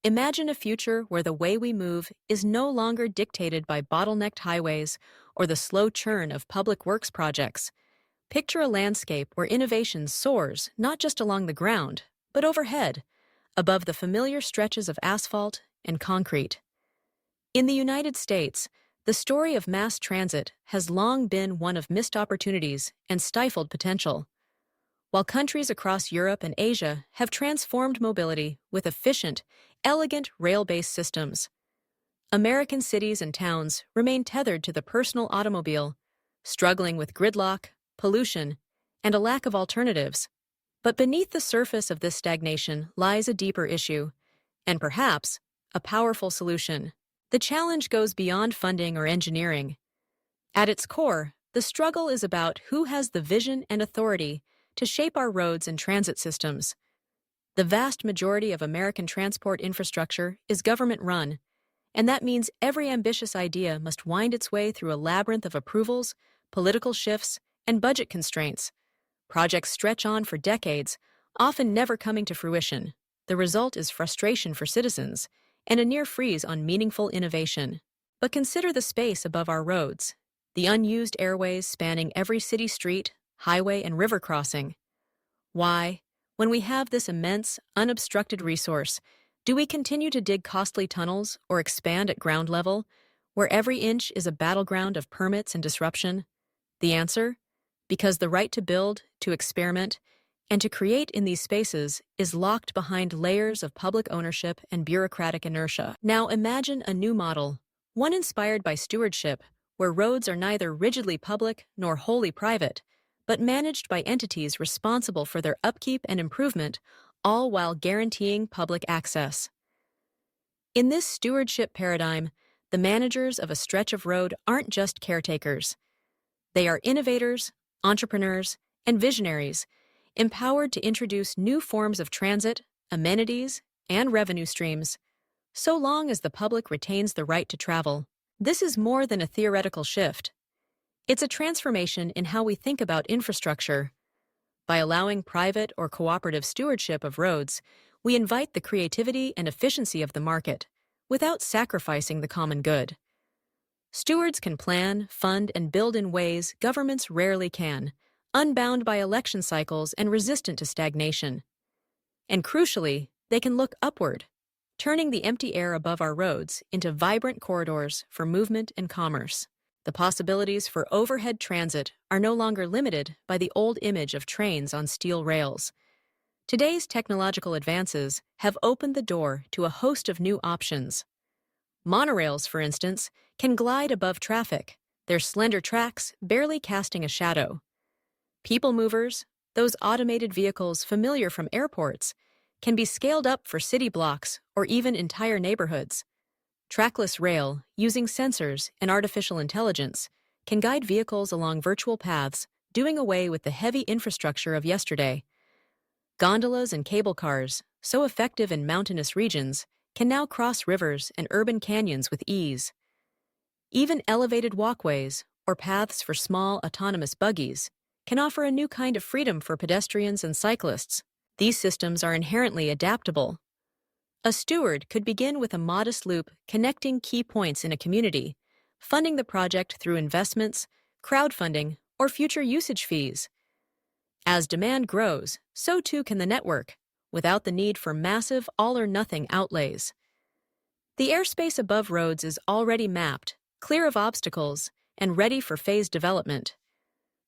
Imagine a future where the way we move is no longer dictated by bottlenecked highways or the slow churn of public works projects. Picture a landscape where innovation soars not just along the ground, but overhead, above the familiar stretches of asphalt and concrete. In the United States, the story of mass transit has long been one of missed opportunities and stifled potential. While countries across Europe and Asia have transformed mobility with efficient, elegant rail-based systems, American cities and towns remain tethered to the personal automobile, struggling with gridlock, pollution, and a lack of alternatives. But beneath the surface of this stagnation lies a deeper issue, and perhaps a powerful solution. The challenge goes beyond funding or engineering. At its core, the struggle is about who has the vision and authority to shape our roads and transit systems. The vast majority of American transport infrastructure is government-run, and that means every ambitious idea must wind its way through a labyrinth of approvals, political shifts, and budget constraints. Projects stretch on for decades, often never coming to fruition. The result is frustration for citizens and a near freeze on meaningful innovation. But consider the space above our roads, the unused airways spanning every city street, highway, and river crossing. Why, when we have this immense, unobstructed resource, do we continue to dig costly tunnels or expand at ground level, where every inch is a battleground of permits and disruption? The answer? Because the right to build, to experiment, and to create in these spaces is locked behind layers of public ownership and bureaucratic inertia. Now imagine a new model, one inspired by stewardship, where roads are neither rigidly public nor wholly private, but managed by entities responsible for their upkeep and improvement, all while guaranteeing public access. In this stewardship paradigm, the managers of a stretch of road aren't just caretakers. They are innovators, entrepreneurs, and visionaries, empowered to introduce new forms of transit, amenities, and revenue streams, so long as the public retains the right to travel. This is more than a theoretical shift. It's a transformation in how we think about infrastructure. By allowing private or cooperative stewardship of roads, we invite the creativity and efficiency of the market, without sacrificing the common good. Stewards can plan, fund, and build in ways governments rarely can, unbound by election cycles and resistant to stagnation. And crucially, they can look upward, turning the empty air above our roads into vibrant corridors for movement and commerce. The possibilities for overhead transit are no longer limited by the old image of trains on steel rails. Today's technological advances have opened the door to a host of new options. Monorails, for instance, can glide above traffic, their slender tracks barely casting a shadow. People movers, those automated vehicles familiar from airports, can be scaled up for city blocks or even entire neighborhoods. Trackless rail, using sensors and artificial intelligence, can guide vehicles along virtual paths, doing away with the heavy infrastructure of yesterday. Gondolas and cable cars, so effective in mountainous regions, can now cross rivers and urban canyons with ease. Even elevated walkways, or paths for small autonomous buggies, can offer a new kind of freedom for pedestrians and cyclists. These systems are inherently adaptable. A steward could begin with a modest loop connecting key points in a community, funding the project through investments, crowdfunding, or future usage fees. As demand grows, so too can the network, without the need for massive all-or-nothing outlays. The airspace above roads is already mapped, clear of obstacles, and ready for phased development.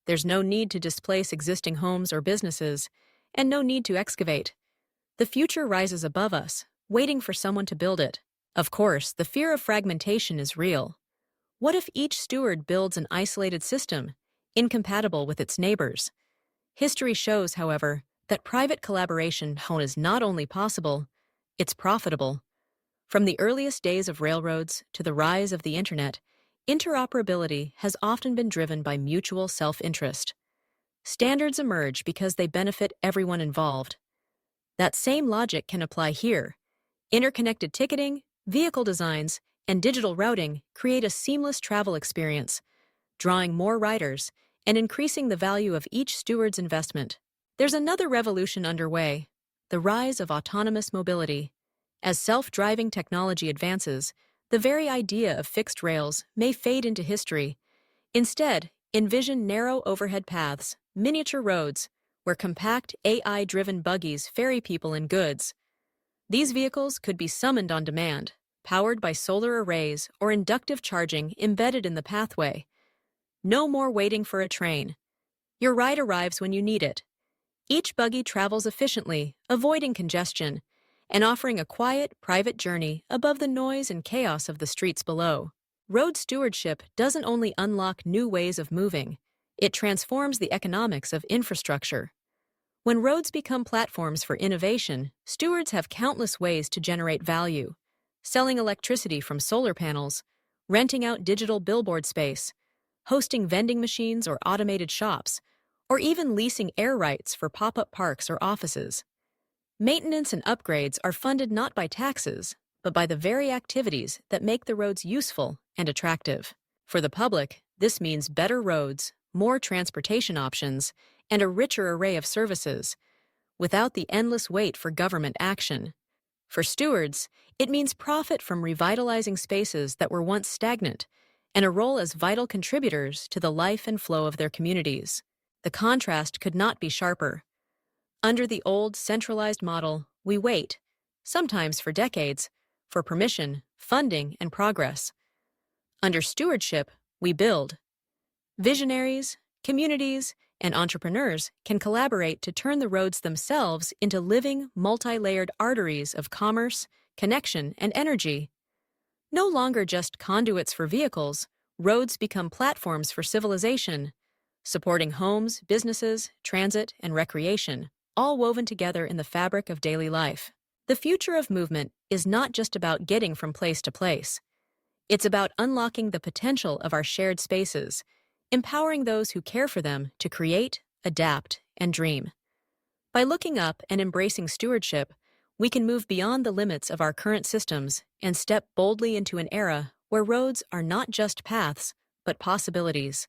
There's no need to displace existing homes or businesses, and no need to excavate. The future rises above us, waiting for someone to build it. Of course, the fear of fragmentation is real. What if each steward builds an isolated system, incompatible with its neighbors? History shows, however, that private collaboration is not only possible, it's profitable. From the earliest days of railroads to the rise of the internet, interoperability has often been driven by mutual self-interest. Standards emerge because they benefit everyone involved. That same logic can apply here. Interconnected ticketing, vehicle designs, and digital routing create a seamless travel experience, drawing more riders and increasing the value of each steward's investment. There's another revolution underway, the rise of autonomous mobility. As self-driving technology advances, the very idea of fixed rails may fade into history. Instead, envision narrow overhead paths, miniature roads, where compact AI-driven buggies ferry people and goods. These vehicles could be summoned on demand, powered by solar arrays or inductive charging embedded in the pathway. No more waiting for a train. Your ride arrives when you need it. Each buggy travels efficiently, avoiding congestion, and offering a quiet, private journey above the noise and chaos of the streets below. Road stewardship doesn't only unlock new ways of moving, it transforms the economics of infrastructure. When roads become platforms for innovation, stewards have countless ways to generate value: selling electricity from solar panels, renting out digital billboard space, hosting vending machines or automated shops, or even leasing air rights for pop-up parks or offices. Maintenance and upgrades are funded not by taxes, but by the very activities that make the roads useful and attractive. For the public, this means better roads, more transportation options, and a richer array of services, without the endless wait for government action. For stewards, it means profit from revitalizing spaces that were once stagnant, and a role as vital contributors to the life and flow of their communities. The contrast could not be sharper. Under the old, centralized model, we wait, sometimes for decades, for permission, funding, and progress. Under stewardship, we build. Visionaries, communities, and entrepreneurs can collaborate to turn the roads themselves into living, multi-layered arteries of commerce, connection, and energy. No longer just conduits for vehicles, roads become platforms for civilization, supporting homes, businesses, transit, and recreation, all woven together in the fabric of daily life. The future of movement is not just about getting from place to place. It's about unlocking the potential of our shared spaces, empowering those who care for them to create, adapt, and dream. By looking up and embracing stewardship, we can move beyond the limits of our current systems and step boldly into an era where roads are not just paths, but possibilities.